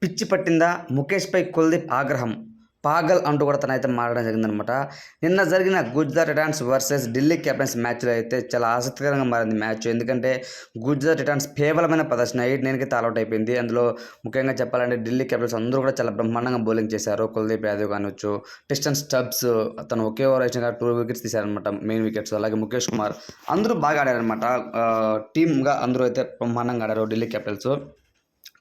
పిచ్చి పట్టిందా ముఖేష్పై కుల్దీప్ ఆగ్రహం. పాగల్ అంటూ కూడా తనైతే మాట్లాడడం జరిగిందనమాట. నిన్న జరిగిన Gujarat Titans versus Delhi Capitals మ్యాచ్లో అయితే చాలా ఆసక్తికరంగా మారింది మ్యాచ్. ఎందుకంటే గుజరాత్ టైటాన్స్ కేవలమైన ప్రదర్శన 8-9కి ఆల్అౌట్ అయిపోయింది. అందులో ముఖ్యంగా చెప్పాలంటే ఢిల్లీ క్యాపిటల్స్ అందరూ కూడా చాలా బ్రహ్మాండంగా బౌలింగ్ చేశారు. కుల్దీప్ యాదవ్ కానివచ్చు, టిస్టన్ స్టబ్స్ అతను ఒకే ఓవర్ వేసిన 2 వికెట్స్ తీశారనమాట, మెయిన్ వికెట్స్. అలాగే ముఖేష్ కుమార్ అందరూ బాగా ఆడారనమాట. టీమ్గా అందరూ అయితే బ్రహ్మాండంగా ఆడారు ఢిల్లీ క్యాపిటల్స్.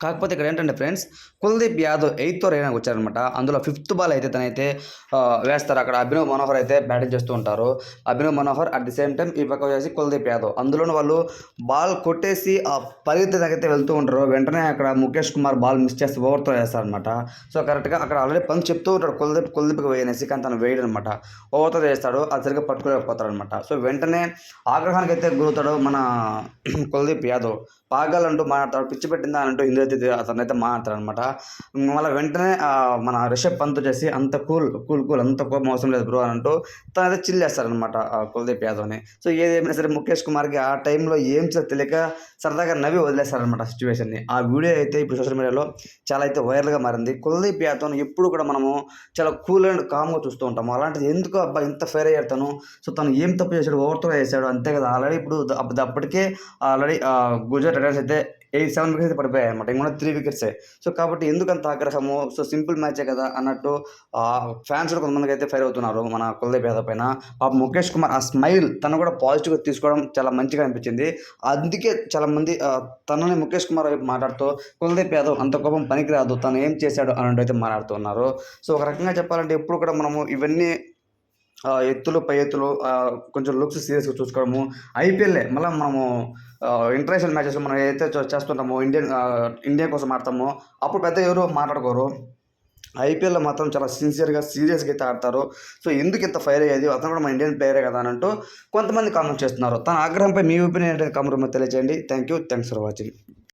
కాకపోతే ఇక్కడ ఏంటంటే friends, Kuldeep Yadav 8th over అయినా వచ్చారనమాట. అందులో 5th బాల్ అయితే తనైతే వేస్తారు. అక్కడ అభినవ్ మనోహర్ అయితే బ్యాటింగ్ చేస్తూ ఉంటారు. Abhinav Manohar at the same time ఈ పక్క వచ్చేసి కుల్దీప్ యాదవ్. అందులోనూ వాళ్ళు బాల్ కొట్టేసి ఆ పరిగెత్తకైతే వెళ్తూ ఉంటారు. వెంటనే అక్కడ ముఖేష్ కుమార్ బాల్ మిస్ చేసి ఓవర్తో వేస్తారనమాట. సో కరెక్ట్గా అక్కడ ఆల్రెడీ పంచ్ చెప్తూ ఉంటాడు కుల్దీప్కి వేయనేసి, కానీ తను వేయడు అనమాట. ఓవర్తో వేస్తాడు, అది సరిగ్గా పట్టుకోలేకపోతాడు అనమాట. సో వెంటనే ఆగ్రహానికి అయితే గురవుతాడు మన కుల్దీప్ యాదవ్. పాగల్ అంటూ మాట్లాడతాడు, పిచ్చి పెట్టిందా అంటూ హిందీ అయితే అతనైతే మాట్లాడతాడు అనమాట. మళ్ళీ వెంటనే మన రిషబ్ పంత్ వచ్చేసి అంత కూల్ అంత కోపం అవసరం లేదు బ్రో అని అంటూ తనైతే చిల్ చేస్తారనమాట కుల్దీప్ యాదవ్ని. సో ఏదేమైనా సరే ముఖేష్ కుమార్కి ఆ టైంలో ఏం తెలియక సరదాగా నవ్వి వదిలేస్తారనమాట సిచ్యువేషన్ని. ఆ వీడియో అయితే ఇప్పుడు సోషల్ మీడియాలో చాలా అయితే వైరల్గా మారింది. కుల్దీప్ యాదవ్ని ఎప్పుడు కూడా మనము చాలా కూల్ అండ్ కామ్గా చూస్తూ ఉంటాము. అలాంటిది ఎందుకు అబ్బా ఇంత ఫెయిర్ అయ్యాడు తను. సో తను ఏం తప్పు చేశాడు, ఓవర్తో వేసాడు అంతే కదా. ఆల్రెడీ ఇప్పుడు అప్పటికే ఆల్రెడీ గుజరాత్ టైటాన్స్ అయితే 7 వికెట్స్ అయితే పడిపోయాయి అనమాట. ఇంకా 3 వికెట్సే. సో కాబట్టి ఎందుకు అంత ఆగ్రహము, సో సింపుల్ మ్యాచే కదా అన్నట్టు ఫ్యాన్స్ కూడా కొంతమందికి అయితే ఫైర్ అవుతున్నారు మన కుల్దీప్ యాదవ్ పైన. ముఖేష్ కుమార్ ఆ స్మైల్ తను కూడా పాజిటివ్గా తీసుకోవడం చాలా మంచిగా అనిపించింది. అందుకే చాలామంది తనని ముఖేష్ కుమార్ వైపు మాట్లాడుతూ కుల్దీప్ యాదవ్ అంత కోపం పనికిరాదు, తను ఏం చేశాడు అన్నట్టు అయితే మాట్లాడుతున్నారు. సో ఒక రకంగా చెప్పాలంటే ఎప్పుడు కూడా మనము ఇవన్నీ ఎత్తులు పై ఎత్తులు కొంచెం లుక్స్ సీరియస్గా చూసుకోవడము. ఐపీఎల్లే మళ్ళీ మనము ఇంటర్నేషనల్ మ్యాచెస్ మనం ఏదైతే చేస్తుంటామో ఇండియా కోసం ఆడతామో అప్పుడు పెద్ద ఎవరు మాట్లాడుకోరు. ఐపీఎల్లో మాత్రం చాలా సిన్సియర్గా సీరియస్గా అయితే ఆడతారు. సో ఎందుకు ఇంత ఫైర్ అయ్యేది, అతను కూడా మన ఇండియన్ ప్లేయరే కదా అని అంటూ కొంతమంది కామెంట్ చేస్తున్నారు. తన ఆగ్రహంపై మీ ఒపీనియన్ ఏంటంటే కామెంట్ తెలియజేయండి. Thanks for watching.